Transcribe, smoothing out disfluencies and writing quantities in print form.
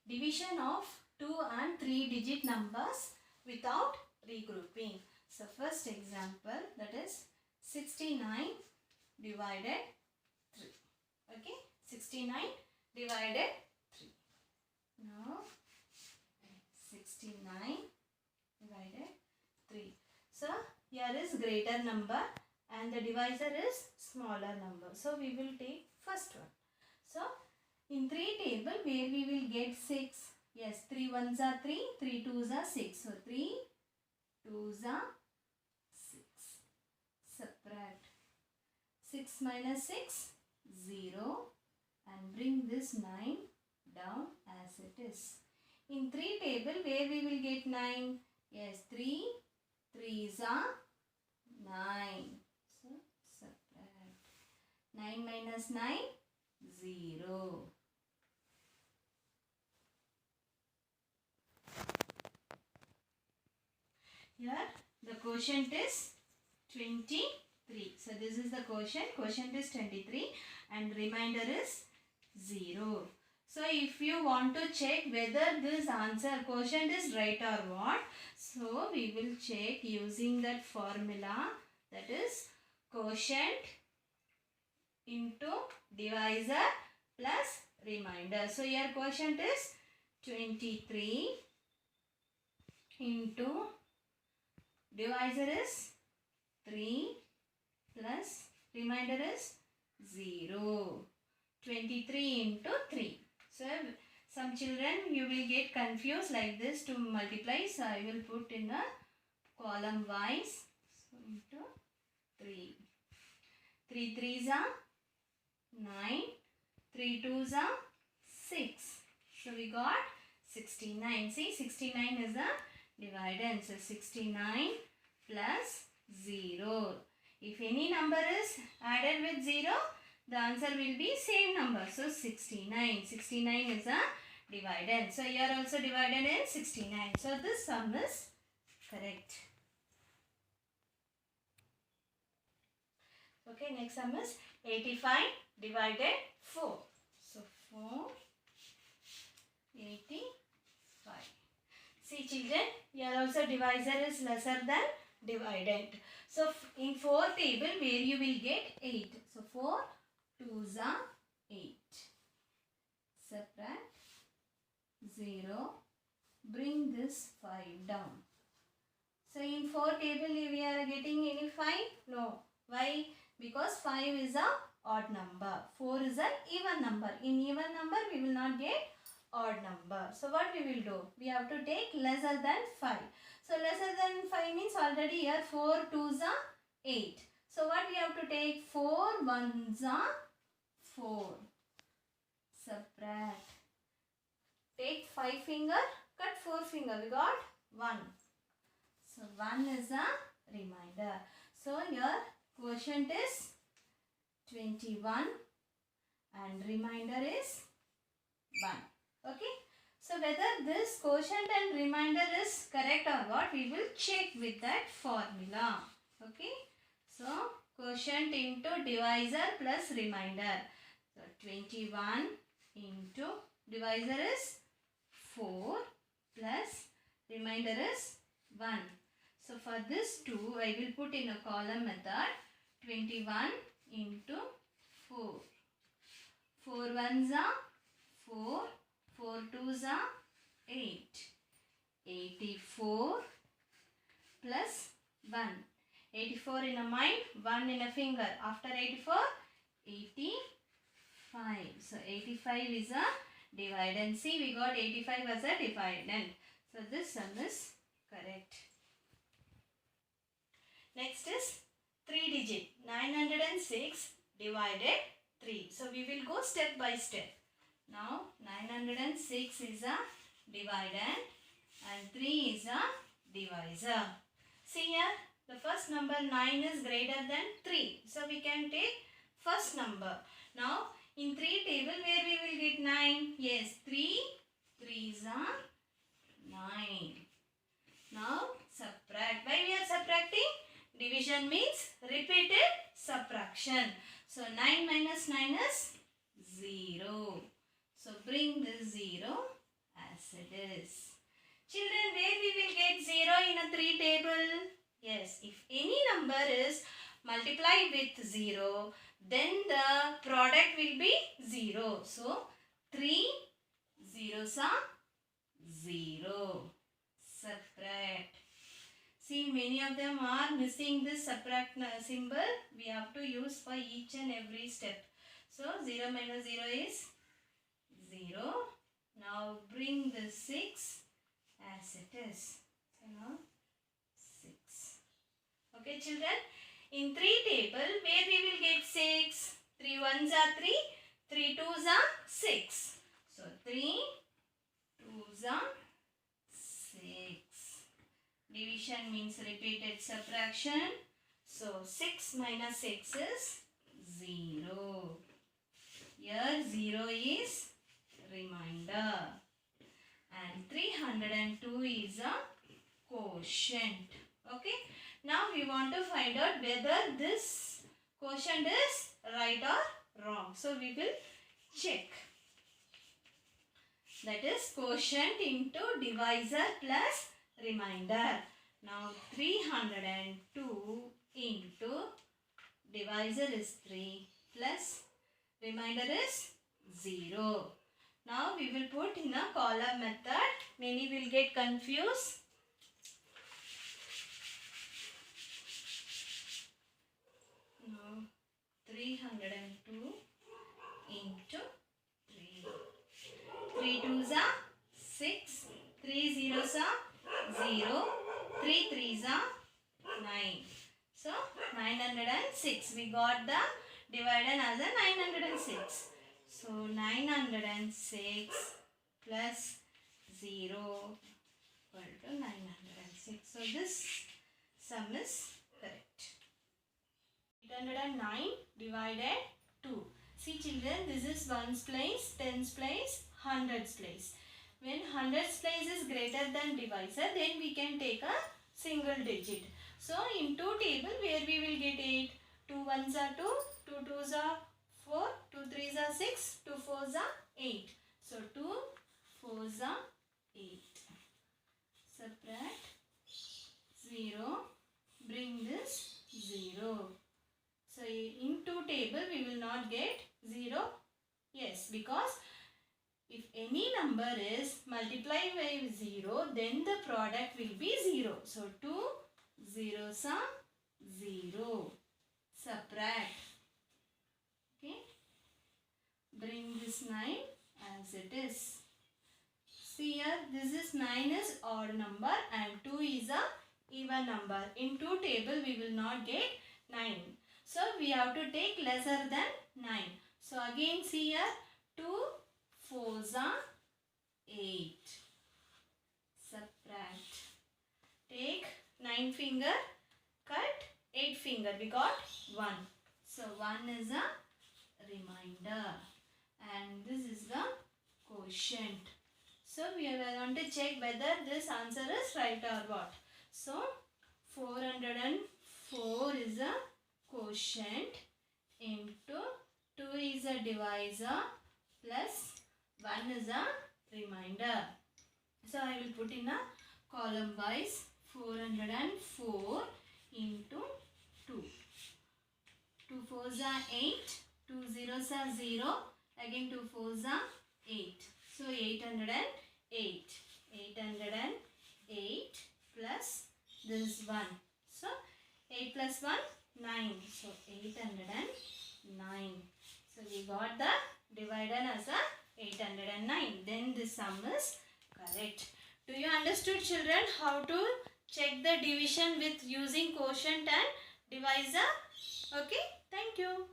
division of 2 and 3 digit numbers without regrouping. So first example, that is 69 divided 3. Okay, 69 divided 3. Now 69 divided 3. So here is greater number and the divisor is smaller number. So we will take first one. So in 3 table where we will get 6. Yes, 3 ones are 3, 3 twos are 6. So 3 twos are 6. Subtract 6 minus 6, 0, and bring this 9 down as it is. In 3 table where we will get 9. Yes, 3 threes are 9. So subtract 9 minus 9, 0. Here the quotient is 23. So this is the quotient. Quotient is 23 and remainder is 0. So if you want to check whether this answer quotient is right or what, so we will check using that formula, that is quotient into divisor plus remainder. So here quotient is 23 into divisor is 3 plus remainder is 0. 23 into 3. So some children you will get confused like this to multiply. So I will put in a column wise. So into 3. 3 threes are 9. 3 twos are 6. So we got 69. See, 69 is the dividend. So 69 plus 0. If any number is added with 0, the answer will be same number. So 69. 69 is a dividend. So here also divided in 69. So this sum is correct. Okay, next sum is 85 divided 4. So 4, 85. See children, here also divisor is lesser than dividend. So in 4 table where you will get 8. So 4 twos are 8. Subtract 0. Bring this 5 down. So in 4 table we are getting any 5? No. Why? Because 5 is a odd number. 4 is an even number. In even number we will not get odd number. So what we will do? We have to take lesser than 5. So lesser than 5 means already here 4 twos are 8. So what we have to take? 4 ones are 4. Subtract. Take 5 finger, cut 4 finger. We got 1. So 1 is a remainder. So here quotient is 21 and remainder is 1. Okay. So whether this quotient and remainder is correct or what, we will check with that formula. Okay. So quotient into divisor plus remainder. So 21 into divisor is 4 plus remainder is 1. So for this 2, I will put in a column method. 21 into 4. 4 ones are 4. 4 twos are 8. 84 plus 1. 84 in a mind, 1 in a finger. After 84, 85. So 85 is a dividend. See, we got 85 as a dividend. So this sum is correct. Next is 3 digit. 906 divided 3. So we will go step by step. Now 906 is a dividend and 3 is a divisor. See here, the first number 9 is greater than 3. So we can take first number. Now in 3 table where we will get 9? Yes, 3 threes are 9. Now subtract. Why we are subtracting? Division means repeated subtraction. So 9 minus 9 is 0. So bring this 0 get 0 in a 3 table? Yes, if any number is multiplied with 0, then the product will be 0. So, 3 zeros are 0. Subtract. See, many of them are missing this subtract symbol. We have to use for each and every step. So, 0 minus 0 is 0. Now, bring the 6 as it is. So, now 6. Okay, children. In 3 table, where we will get 6? 3 ones are 3. 3 twos are 6. So, 3 twos are 6. Division means repeated subtraction. So, 6 minus 6 is 0. Here 0 is remainder. And 302 is a quotient. Okay. Now, we want to find out whether this quotient is right or wrong. So, we will check. That is quotient into divisor plus remainder. Now 302 into divisor is 3 plus remainder is 0. Now we will put in a column method. Many will get confused. Now 302 into 3. 3 twos are 6. 3 zeros are 0. 3 threes are 9. So 906. We got the dividend as a 906. So 906 plus 0 equal to 906. So this sum is correct. 809 divided 2. See children, this is ones place, tens place, hundreds place. When hundreds place is greater than divisor, then we can take a single digit. So in 2 table where we will get 8. 2 ones are 2, 2 twos are 4, 2 threes are 6, 2 fours are 8. So 2 fours are 8. Subtract 0, bring this 0. So in 2 table we will not get 0. Yes, because if any number is multiplied by 0, then the product will be 0. So 2 zeros are 0. Subtract. Okay. Bring this 9 as it is. See here, this is 9 is odd number and 2 is a even number. In 2 table we will not get 9. So we have to take lesser than 9. So again see here, 2 fours are 8. Subtract. Take 9 finger, cut 8 finger. We got 1. So 1 is a remainder. And this is the quotient. So we are going to check whether this answer is right or what. So 404 is a quotient into 2 is a divisor plus 1 is a remainder. So I will put in a column wise 404 into 2. 2 fours are 8. 2 zeros are 0. Again 2 fours are 8. So 808. 808 plus this 1. So 8 plus 1, 9. So 809. So we got the dividend as a 809. Then this sum is correct. Do you understood children how to check the division with using quotient and divisor? Okay. Thank you.